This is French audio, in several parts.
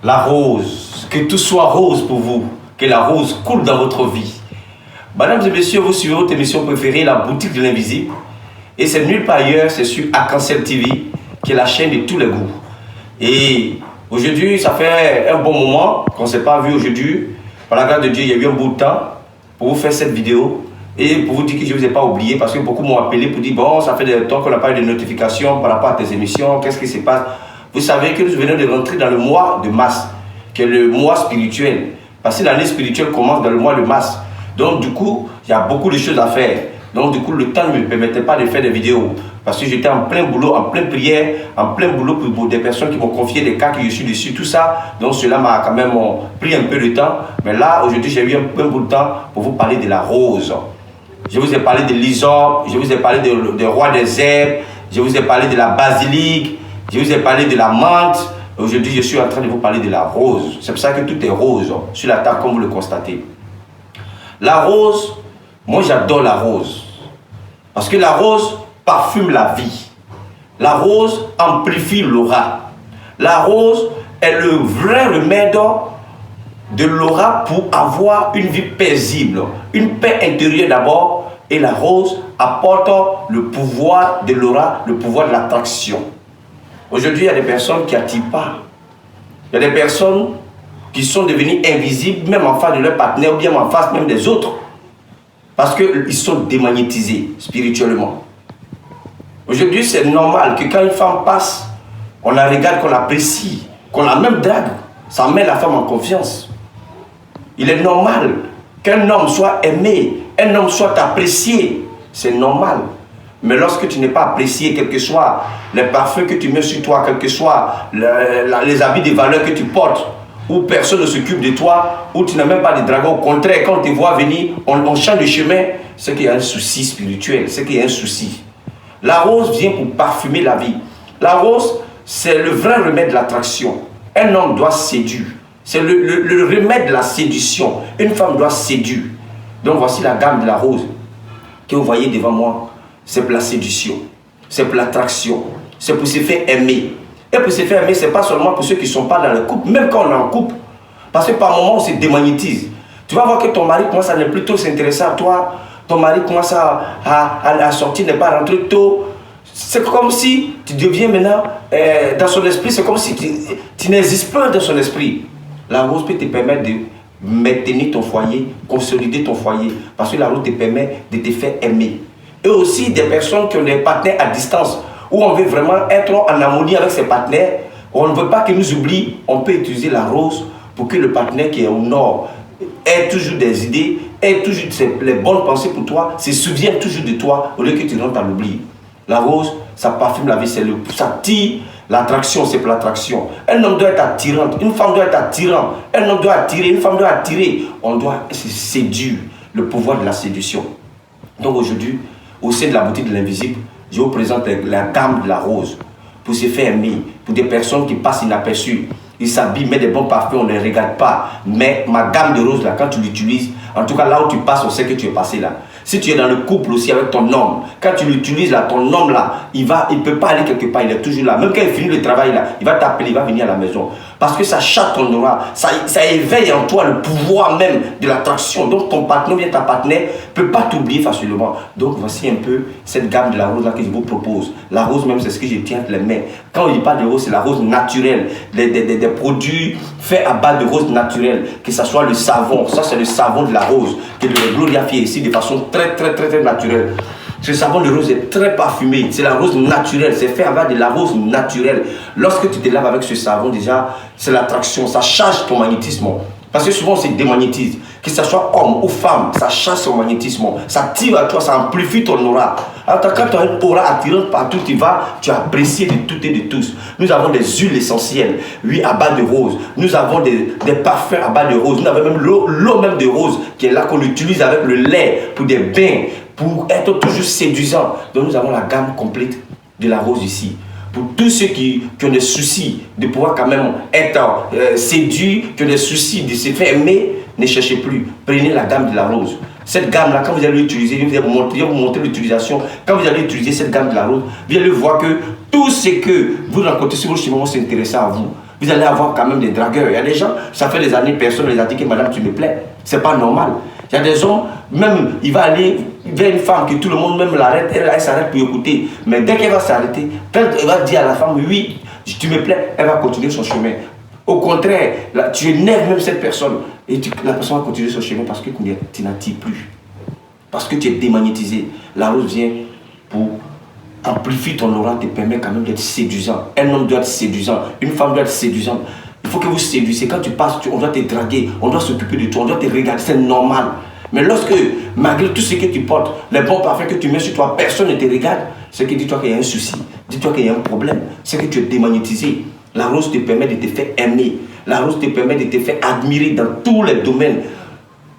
La rose, que tout soit rose pour vous, que la rose coule dans votre vie. Mesdames et messieurs, vous suivez votre émission préférée, La Boutique de l'Invisible. Et c'est nulle part ailleurs, c'est sur Arc-en-Ciel TV, qui est la chaîne de tous les goûts. Et aujourd'hui, ça fait un bon moment qu'on ne s'est pas vu aujourd'hui. Par la grâce de Dieu, il y a eu un bout de temps pour vous faire cette vidéo. Et pour vous dire que je ne vous ai pas oublié, parce que beaucoup m'ont appelé pour dire, bon, ça fait des temps qu'on n'a pas eu de notifications par rapport à tes émissions, qu'est-ce qui se passe? Vous savez que nous venons de rentrer dans le mois de mars, qui est le mois spirituel. Parce que l'année spirituelle commence dans le mois de mars. Donc du coup, il y a beaucoup de choses à faire. Donc du coup, le temps ne me permettait pas de faire des vidéos. Parce que j'étais en plein boulot, en pleine prière, en plein boulot pour des personnes qui m'ont confié des cas que je suis dessus, tout ça. Donc cela m'a quand même pris un peu de temps. Mais là, aujourd'hui, j'ai eu un bout de temps pour vous parler de la rose. Je vous ai parlé de l'hysope, je vous ai parlé de roi des herbes, je vous ai parlé de la basilique, je vous ai parlé de la menthe. Aujourd'hui, je suis en train de vous parler de la rose. C'est pour ça que tout est rose sur la table, comme vous le constatez. La rose, moi j'adore la rose. Parce que la rose parfume la vie. La rose amplifie l'aura. La rose est le vrai remède de l'aura pour avoir une vie paisible, une paix intérieure d'abord, et la rose apporte le pouvoir de l'aura, le pouvoir de l'attraction. Aujourd'hui, il y a des personnes qui n'attirent pas. Il y a des personnes qui sont devenues invisibles, même en face de leur partenaire, ou bien en face même des autres, parce qu'ils sont démagnétisés spirituellement. Aujourd'hui, c'est normal que quand une femme passe, on la regarde, qu'on l'apprécie, qu'on la même drague, ça met la femme en confiance. Il est normal qu'un homme soit aimé, un homme soit apprécié. C'est normal. Mais lorsque tu n'es pas apprécié, quel que soit les parfums que tu mets sur toi, quel que soit les habits de valeur que tu portes, où personne ne s'occupe de toi, où tu n'as même pas de dragon, au contraire, quand on te voit venir, on change de chemin, c'est qu'il y a un souci spirituel, c'est qu'il y a un souci. La rose vient pour parfumer la vie. La rose, c'est le vrai remède de l'attraction. Un homme doit séduire. C'est le remède de la séduction. Une femme doit séduire. Donc voici la gamme de la rose que vous voyez devant moi. C'est pour la séduction. C'est pour l'attraction. C'est pour se faire aimer. Et pour se faire aimer, ce n'est pas seulement pour ceux qui ne sont pas dans le couple. Même quand on est en couple. Parce que par moments, on se démagnétise. Tu vas voir que ton mari commence à ne plus trop s'intéresser à toi. Ton mari commence à sortir, ne pas rentrer tôt. C'est comme si tu deviens maintenant, dans son esprit, c'est comme si tu n'existes pas dans son esprit. La rose peut te permettre de maintenir ton foyer, consolider ton foyer. Parce que la rose te permet de te faire aimer. Et aussi des personnes qui ont des partenaires à distance, où on veut vraiment être en harmonie avec ses partenaires, on ne veut pas qu'ils nous oublient, on peut utiliser la rose pour que le partenaire qui est au nord ait toujours des idées, ait toujours les bonnes pensées pour toi, se souvienne toujours de toi, au lieu que tu rentres à l'oubli. La rose, ça parfume la vie, ça tire l'attraction, c'est pour l'attraction. Un homme doit être attirant, une femme doit être attirante, un homme doit attirer, une femme doit attirer. On doit se séduire, le pouvoir de la séduction. Donc aujourd'hui, au sein de la boutique de l'invisible, je vous présente la gamme de la rose pour se faire aimer, pour des personnes qui passent inaperçues. Ils s'habillent, mettent des bons parfums, on ne les regarde pas. Mais ma gamme de rose, là, quand tu l'utilises, en tout cas là où tu passes, on sait que tu es passé là. Si tu es dans le couple aussi avec ton homme, quand tu l'utilises là, ton homme là, il ne peut pas aller quelque part, il est toujours là. Même quand il finit le travail là, il va t'appeler, il va venir à la maison. Parce que ça chatte ton aura, ça éveille en toi le pouvoir même de l'attraction. Donc ton partenaire, bien ta partenaire, ne peut pas t'oublier facilement. Donc voici un peu cette gamme de la rose là que je vous propose. La rose même, c'est ce que je tiens entre les mains. Quand on dit pas de rose, c'est la rose naturelle. Des produits faits à base de rose naturelle. Que ce soit le savon, ça c'est le savon de la rose, que le Gloria fait ici de façon très naturelle. Ce savon de rose est très parfumé, c'est la rose naturelle, c'est fait avec de la rose naturelle. Lorsque tu te laves avec ce savon, déjà, c'est l'attraction, ça charge ton magnétisme. Parce que souvent, on se démagnétise. Que ce soit homme ou femme, ça charge son magnétisme. Ça tire à toi, ça amplifie ton aura. Alors, quand tu as une aura attirante partout, tu as apprécié de tout et de tous. Nous avons des huiles essentielles, oui, à base de rose. Nous avons des parfums à base de rose. Nous avons même l'eau même de rose, qui est là qu'on utilise avec le lait pour des bains, pour être toujours séduisant. Donc, nous avons la gamme complète de la rose ici. Pour tous ceux qui ont des soucis de pouvoir quand même être séduits, qui ont des soucis de se faire aimer, ne cherchez plus. Prenez la gamme de la rose. Cette gamme-là, quand vous allez l'utiliser, je vais vous montrer l'utilisation. Quand vous allez utiliser cette gamme de la rose, vous allez voir que Tout ce que vous rencontrez sur votre chemin vont s'intéresser à vous. Vous allez avoir quand même des dragueurs. Il y a des gens, ça fait des années, personne ne les a dit que madame, tu me plais. C'est pas normal. Il y a des hommes, même, il va aller vers une femme que tout le monde même l'arrête, elle s'arrête pour écouter. Mais dès qu'elle va s'arrêter, quand elle va dire à la femme, oui, tu me plais, elle va continuer son chemin. Au contraire, là, tu énerves même cette personne. Et la personne va continuer son chemin parce que tu n'attires plus. Parce que tu es démagnétisé. La rose vient pour amplifier ton aura, te permet quand même d'être séduisant. Un homme doit être séduisant. Une femme doit être séduisante. Il faut que vous séduisez. Quand tu passes, on doit te draguer, on doit s'occuper de toi, on doit te regarder, c'est normal. Mais lorsque, malgré tout ce que tu portes, les bons parfums que tu mets sur toi, personne ne te regarde, c'est que dis-toi qu'il y a un souci, dis-toi qu'il y a un problème, c'est que tu es démagnétisé. La rose te permet de te faire aimer. La rose te permet de te faire admirer dans tous les domaines.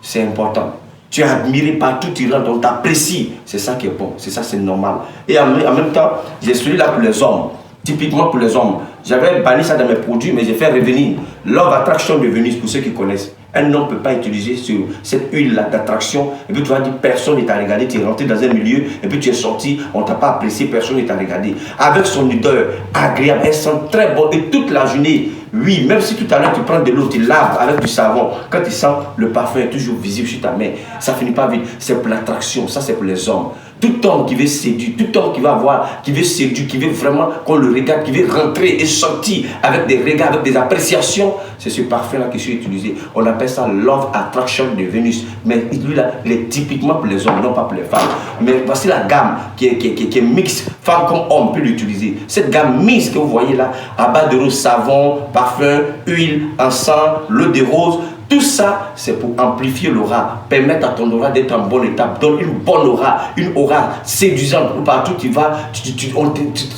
C'est important. Tu es admiré par tout tu rentres, on t'apprécie. C'est ça qui est bon, c'est ça, c'est normal. Et en même temps, j'ai celui-là pour les hommes. Typiquement pour les hommes. J'avais banni ça dans mes produits, mais j'ai fait revenir Love Attraction de Venus pour ceux qui connaissent. Un homme ne peut pas utiliser cette huile-là d'attraction. Et puis tu vas dire, personne ne t'a regardé. Tu es rentré dans un milieu, et puis tu es sorti, on ne t'a pas apprécié, personne ne t'a regardé. Avec son odeur agréable, elle sent très bon. Et toute la journée, oui, même si tout à l'heure tu prends de l'eau, tu laves avec du savon, quand tu sens le parfum est toujours visible sur ta main, ça finit pas vite. C'est pour l'attraction, ça c'est pour les hommes. Tout homme qui veut séduire, tout homme qui va avoir, qui veut séduire, qui veut vraiment qu'on le regarde, qui veut rentrer et sortir avec des regards, avec des appréciations, c'est ce parfum-là qui est utilisé. On appelle ça Love Attraction de Venus. Mais lui-là, il est typiquement pour les hommes, non pas pour les femmes. Mais voici la gamme qui est mixte, femme comme homme peut l'utiliser. Cette gamme mixte que vous voyez là, à base de rose, savon, parfum, huile, encens, l'eau de rose, tout ça, c'est pour amplifier l'aura, permettre à ton aura d'être en bonne étape, donne une bonne aura, une aura séduisante. Où partout tu vas,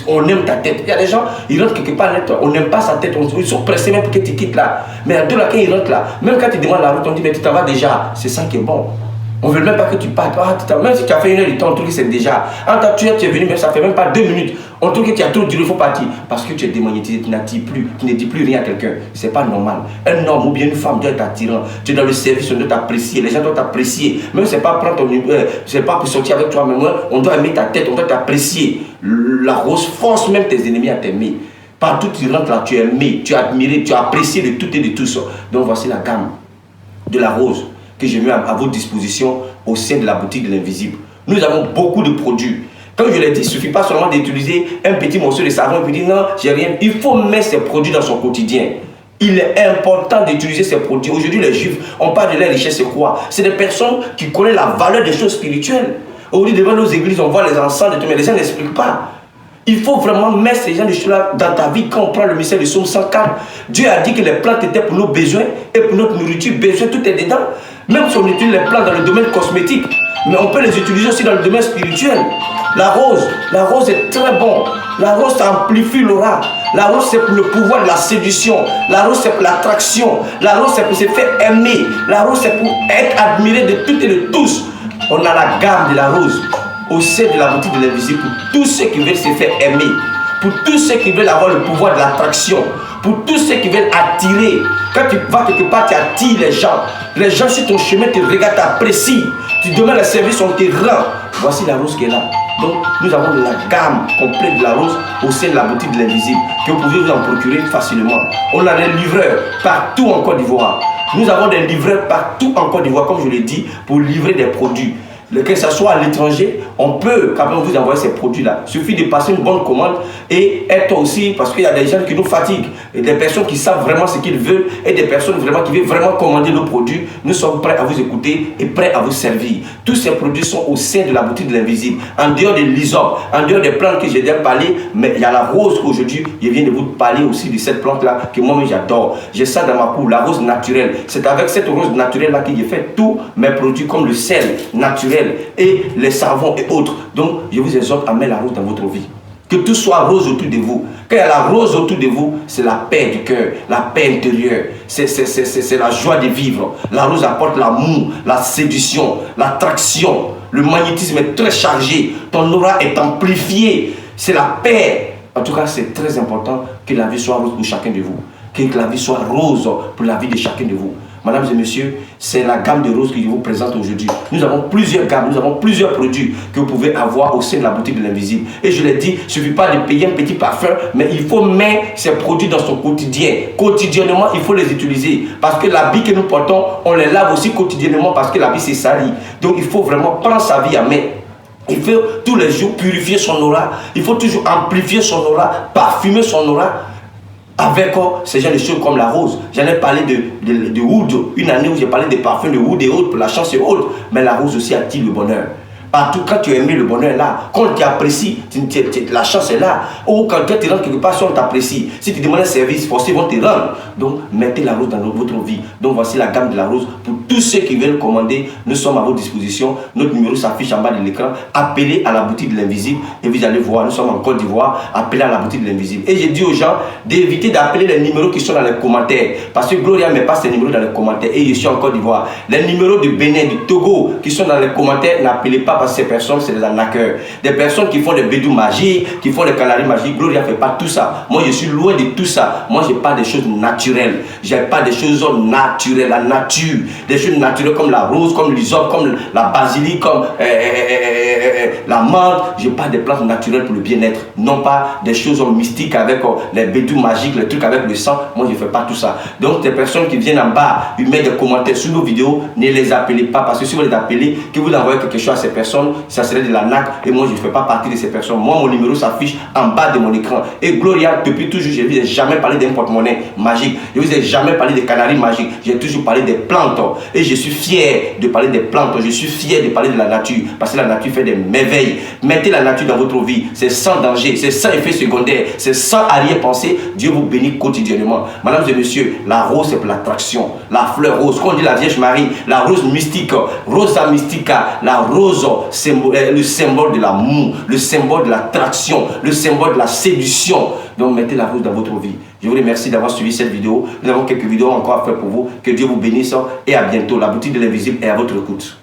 on aime ta tête. Il y a des gens, ils rentrent quelque part, on n'aime pas sa tête, ils sont pressés même pour que tu quittes là. Mais à deux là, quand ils rentrent là, même quand tu demandes la route, on dit, mais tu t'en vas déjà. C'est ça qui est bon. On ne veut même pas que tu partes. Même si tu as fait une heure de temps, on trouve que c'est déjà. Tu es venu, mais ça fait même pas 2 minutes. On trouve que tu as trop duré, il faut partir. Parce que tu es démagnétisé, tu n'attires plus, tu ne dis plus rien à quelqu'un. C'est pas normal. Un homme ou bien une femme doit être attirant. Tu es dans le service, on doit t'apprécier. Les gens doivent t'apprécier. Même c'est pas prendre ton c'est pas pour sortir avec toi, mais moi, on doit aimer ta tête, on doit t'apprécier. La rose force même tes ennemis à t'aimer. Partout tu rentres là, tu es aimé, tu es admiré, tu es apprécié de tout et de tous. Donc voici la gamme de la rose que j'ai mis à votre disposition au sein de la boutique de l'invisible. Nous avons beaucoup de produits. Comme je l'ai dit, il ne suffit pas seulement d'utiliser un petit morceau de savon et puis dire non, j'ai rien. Il faut mettre ces produits dans son quotidien. Il est important d'utiliser ces produits. Aujourd'hui, les Juifs, on parle de leur richesse, c'est quoi? C'est des personnes qui connaissent la valeur des choses spirituelles. Aujourd'hui, devant nos églises, on voit les encens, mais les gens n'expliquent pas. Il faut vraiment mettre ces gens de choses-là dans ta vie. Quand on prend le message de Psaume 104, Dieu a dit que les plantes étaient pour nos besoins et pour notre nourriture. Besoin, tout est dedans. Même si on utilise les plantes dans le domaine cosmétique, mais on peut les utiliser aussi dans le domaine spirituel. La rose est très bon. La rose, ça amplifie l'aura. La rose, c'est pour le pouvoir de la séduction. La rose, c'est pour l'attraction. La rose, c'est pour se faire aimer. La rose, c'est pour être admiré de toutes et de tous. On a la gamme de la rose au sein de la boutique de l'invisible pour tous ceux qui veulent se faire aimer, pour tous ceux qui veulent avoir le pouvoir de l'attraction, pour tous ceux qui veulent attirer. Quand tu vas quelque part, tu attires les gens. Les gens sur ton chemin te regardent, t'apprécient. Tu demandes le service, on te rend. Voici la rose qui est là. Donc, nous avons la gamme complète de la rose au sein de la boutique de l'invisible que vous pouvez vous en procurer facilement. On a des livreurs partout en Côte d'Ivoire. Nous avons des livreurs partout en Côte d'Ivoire, comme je l'ai dit, pour livrer des produits. Que ce soit à l'étranger, on peut quand même vous envoyer ces produits-là. Il suffit de passer une bonne commande et être aussi, parce qu'il y a des gens qui nous fatiguent, et des personnes qui savent vraiment ce qu'ils veulent et des personnes vraiment qui veulent vraiment commander nos produits. Nous sommes prêts à vous écouter et prêts à vous servir. Tous ces produits sont au sein de la boutique de l'invisible. En dehors de l'hysope, en dehors des plantes que j'ai déjà parlé, mais il y a la rose qu'aujourd'hui, je viens de vous parler aussi de cette plante-là que moi-même j'adore. J'ai ça dans ma cour, la rose naturelle. C'est avec cette rose naturelle-là que j'ai fait tous mes produits comme le sel naturel et les savons et autres. Donc, je vous exhorte à mettre la rose dans votre vie. Que tout soit rose autour de vous. Quand il y a la rose autour de vous, c'est la paix du cœur, la paix intérieure. C'est la joie de vivre. La rose apporte l'amour, la séduction, l'attraction. Le magnétisme est très chargé. Ton aura est amplifié. C'est la paix. En tout cas, c'est très important que la vie soit rose pour chacun de vous. Que la vie soit rose pour la vie de chacun de vous. Mesdames et messieurs, c'est la gamme de roses que je vous présente aujourd'hui. Nous avons plusieurs gammes, nous avons plusieurs produits que vous pouvez avoir au sein de la boutique de l'invisible. Et je l'ai dit, il ne suffit pas de payer un petit parfum, mais il faut mettre ces produits dans son quotidien. Quotidiennement, il faut les utiliser. Parce que l'habit que nous portons, on les lave aussi quotidiennement parce que l'habit s'est sali. Donc il faut vraiment prendre sa vie à main. Il faut tous les jours purifier son aura. Il faut toujours amplifier son aura, parfumer son aura avec ces genres de choses comme la rose. J'en ai parlé de oud, une année où j'ai parlé des parfums de oud et autres pour la chance et autres. Mais la rose aussi attire le bonheur. Partout, quand tu aimes le bonheur est là. Quand tu apprécies, la chance est là. Ou quand tu rentres quelque part, si on t'apprécie. Si tu demandes un service, forcément ils vont te rendre. Donc, mettez la rose dans votre vie. Donc, voici la gamme de la rose. Pour tous ceux qui veulent commander, nous sommes à votre disposition. Notre numéro s'affiche en bas de l'écran. Appelez à la boutique de l'invisible et vous allez voir, nous sommes en Côte d'Ivoire. Appelez à la boutique de l'invisible. Et j'ai dit aux gens d'éviter d'appeler les numéros qui sont dans les commentaires. Parce que Gloria ne met pas ses numéros dans les commentaires. Et je suis en Côte d'Ivoire. Les numéros de Bénin, du Togo qui sont dans les commentaires, n'appelez pas parce que ces personnes, c'est des arnaqueurs. Des personnes qui font des bédous magiques, qui font des canaris magiques. Gloria ne fait pas tout ça. Moi, je suis loin de tout ça. Moi, je parle des choses naturelles. Je parle des choses naturelles, la nature. Des choses naturelles comme la rose, comme l'hysope, comme la basilic, comme la menthe. Je parle des plantes naturelles pour le bien-être. Non pas des choses mystiques avec les bédous magiques, les trucs avec le sang. Moi, je ne fais pas tout ça. Donc, des personnes qui viennent en bas, ils mettent des commentaires sous nos vidéos, ne les appelez pas. Parce que si vous les appelez, que vous envoyez quelque chose à ces personnes, ça serait de l'arnaque. Et moi, je ne fais pas partie de ces personnes. Moi, mon numéro s'affiche en bas de mon écran. Et Gloria, depuis toujours, je ne vous ai jamais parlé d'un porte-monnaie magique. Je ne vous ai jamais parlé des canaris magiques. J'ai toujours parlé des plantes. Et je suis fier de parler des plantes. Je suis fier de parler de la nature. Parce que la nature fait des merveilles. Mettez la nature dans votre vie. C'est sans danger. C'est sans effet secondaire. C'est sans arrière-pensée. Dieu vous bénit quotidiennement. Mesdames et messieurs, la rose, c'est pour l'attraction. La fleur rose. Quand on dit la Vierge Marie, la rose mystique, Rosa Mystica, la rose, c'est le symbole de l'amour, le symbole de l'attraction, le symbole de la séduction. Donc mettez la rose dans votre vie. Je vous remercie d'avoir suivi cette vidéo. Nous avons quelques vidéos encore à faire pour vous. Que Dieu vous bénisse et à bientôt. La boutique de l'invisible est à votre écoute.